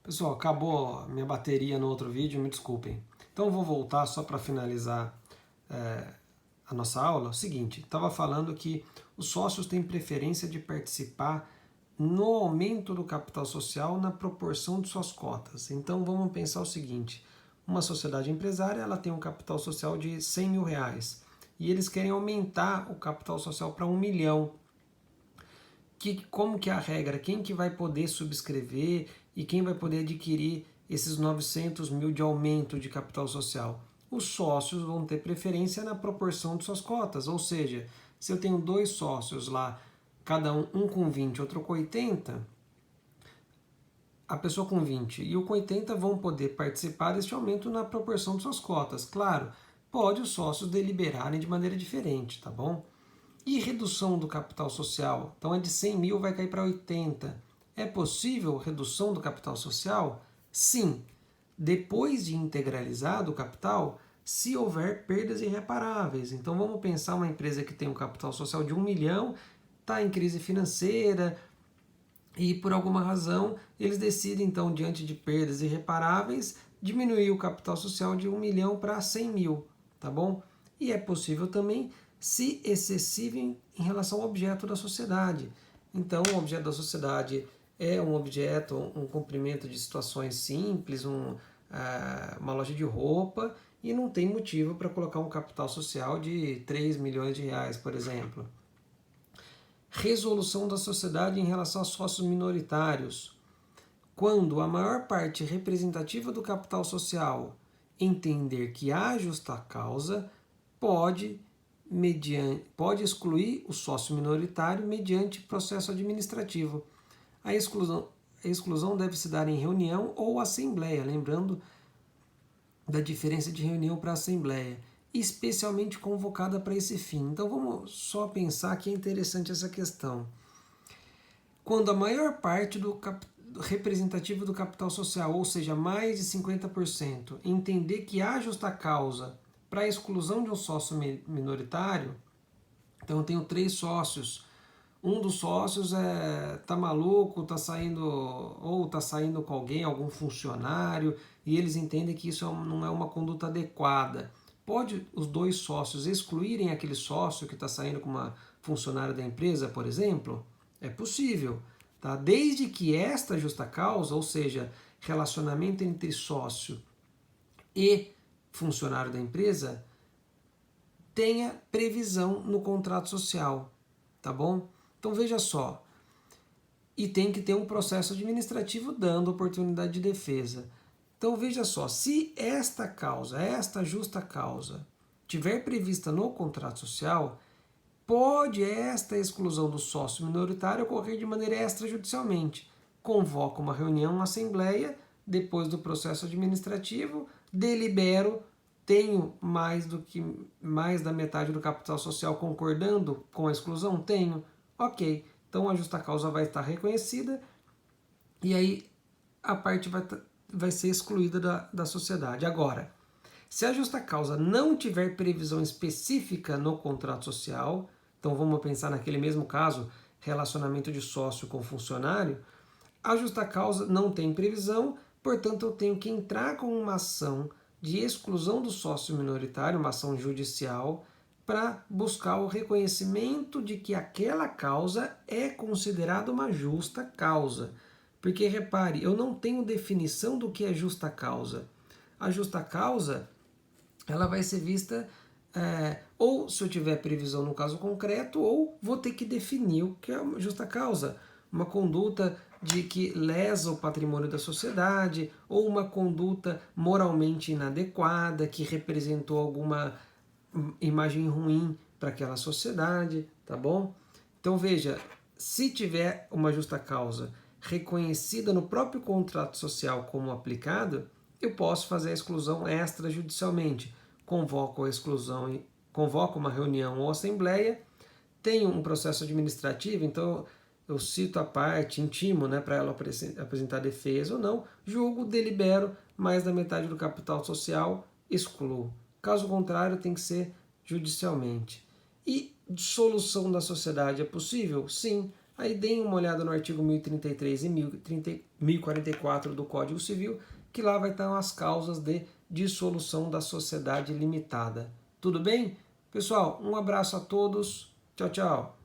Pessoal, acabou a minha bateria no outro vídeo, me desculpem. Então eu vou voltar só para finalizar a nossa aula. O seguinte, estava falando que os sócios têm preferência de participar no aumento do capital social na proporção de suas cotas. Então vamos pensar o seguinte, uma sociedade empresária ela tem um capital social de 100 mil reais e eles querem aumentar o capital social para 1 milhão. Como que é a regra? Quem que vai poder subscrever e quem vai poder adquirir esses 900 mil de aumento de capital social? Os sócios vão ter preferência na proporção de suas cotas, ou seja, se eu tenho dois sócios lá, cada um com 20, outro com 80, a pessoa com 20 e o com 80 vão poder participar deste aumento na proporção de suas cotas. Claro, pode os sócios deliberarem de maneira diferente, tá bom? E redução do capital social? Então é de 100 mil, vai cair para 80. É possível redução do capital social? Sim. Depois de integralizado o capital, se houver perdas irreparáveis. Então vamos pensar uma empresa que tem um capital social de 1 milhão, está em crise financeira e por alguma razão eles decidem então, diante de perdas irreparáveis, diminuir o capital social de 1 milhão para 100 mil, tá bom? E é possível também se excessivo em relação ao objeto da sociedade. Então, o objeto da sociedade é um objeto, um cumprimento de situações simples, uma loja de roupa, e não tem motivo para colocar um capital social de 3 milhões de reais, por exemplo. Resolução da sociedade em relação a sócios minoritários. Quando a maior parte representativa do capital social entender que há justa causa, pode excluir o sócio minoritário mediante processo administrativo. A exclusão deve se dar em reunião ou assembleia, lembrando da diferença de reunião para assembleia, especialmente convocada para esse fim. Então vamos só pensar que é interessante essa questão. Quando a maior parte do representativo do capital social, ou seja, mais de 50%, entender que há justa causa para a exclusão de um sócio minoritário, então eu tenho 3 sócios, um dos sócios tá maluco, tá saindo ou tá saindo com alguém, algum funcionário, e eles entendem que isso não é uma conduta adequada. Pode os 2 sócios excluírem aquele sócio que está saindo com uma funcionária da empresa, por exemplo? É possível, tá? Desde que esta justa causa, ou seja, relacionamento entre sócio e funcionário da empresa, tenha previsão no contrato social, tá bom? Então veja só, e tem que ter um processo administrativo dando oportunidade de defesa. Então veja só, se esta causa, esta justa causa, tiver prevista no contrato social, pode esta exclusão do sócio minoritário ocorrer de maneira extrajudicialmente. Convoca uma reunião, uma assembleia, depois do processo administrativo, delibero, tenho mais da metade do capital social concordando com a exclusão? Tenho. Ok, então a justa causa vai estar reconhecida e aí a parte vai ser excluída da sociedade. Agora, se a justa causa não tiver previsão específica no contrato social, então vamos pensar naquele mesmo caso, relacionamento de sócio com funcionário, a justa causa não tem previsão, portanto eu tenho que entrar com uma ação de exclusão do sócio minoritário, uma ação judicial, para buscar o reconhecimento de que aquela causa é considerada uma justa causa. Porque repare, eu não tenho definição do que é justa causa. A justa causa ela vai ser vista ou se eu tiver previsão no caso concreto, ou vou ter que definir o que é uma justa causa. Uma conduta de que lesa o patrimônio da sociedade, ou uma conduta moralmente inadequada, que representou alguma imagem ruim para aquela sociedade, tá bom? Então veja, se tiver uma justa causa reconhecida no próprio contrato social como aplicado, eu posso fazer a exclusão extrajudicialmente. Convoco a exclusão, convoco uma reunião ou assembleia, tenho um processo administrativo, então eu cito a parte, intimo, né, para ela apresentar defesa ou não, julgo, delibero, mais da metade do capital social, excluo. Caso contrário, tem que ser judicialmente. E dissolução da sociedade é possível? Sim, Aí deem uma olhada no artigo 1033 e 1044 do Código Civil, que lá vai estar as causas de dissolução da sociedade limitada. Tudo bem? Pessoal, um abraço a todos. Tchau, tchau.